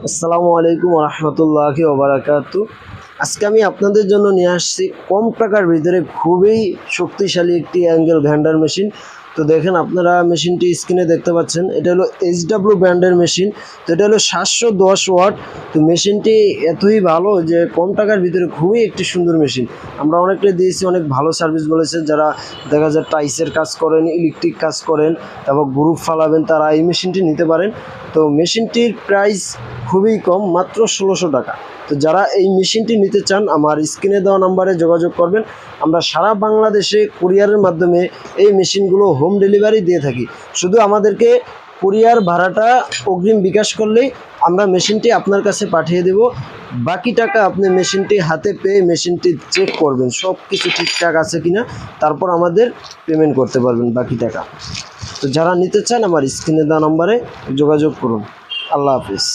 আসসালামু আলাইকুম রহমতুল্লাহি ওবারাকাতু। আজকে আমি আপনাদের জন্য নিয়ে আসছি কম টাকার ভিতরে খুবই শক্তিশালী একটি অ্যাঙ্গেল গ্রাইন্ডার মেশিন। তো দেখেন আপনারা মেশিনটি স্ক্রিনে দেখতে পাচ্ছেন, এটা হলো এইচডাব্লিউ ব্র্যান্ডের মেশিন। তো এটা হলো 710 ওয়াট। তো মেশিনটি এতই ভালো যে কম টাকার ভিতরে খুবই একটি সুন্দর মেশিন। আমরা অনেকটা দিয়েছি, অনেক ভালো সার্ভিস বলেছে। যারা দেখা যায় টাইসের কাজ করেন, ইলেকট্রিক কাজ করেন, তারপর গ্রুপ ফালাবেন, তারা এই মেশিনটি নিতে পারেন। তো মেশিনটির প্রাইস খুবই কম, মাত্র 1600 টাকা। তো যারা এই মেশিনটি নিতে চান আমার স্ক্রিনে দেওয়া নাম্বারে যোগাযোগ করবেন। আমরা সারা বাংলাদেশে কুরিয়ারের মাধ্যমে এই মেশিনগুলো হোম ডেলিভারি দিয়ে থাকি। শুধু আমাদেরকে কুরিয়ার ভাড়াটা অগ্রিম বিকাশ করলেই আমরা মেশিনটি আপনার কাছে পাঠিয়ে দেব। বাকি টাকা আপনি মেশিনটি হাতে পেয়ে মেশিনটি চেক করবেন সব কিছু ঠিকঠাক আছে কিনা, তারপর আমাদের পেমেন্ট করতে পারবেন বাকি টাকা। তো যারা নিতে চান আমার স্ক্রিনে দেওয়া নাম্বারে যোগাযোগ করুন। আল্লাহ হাফিজ।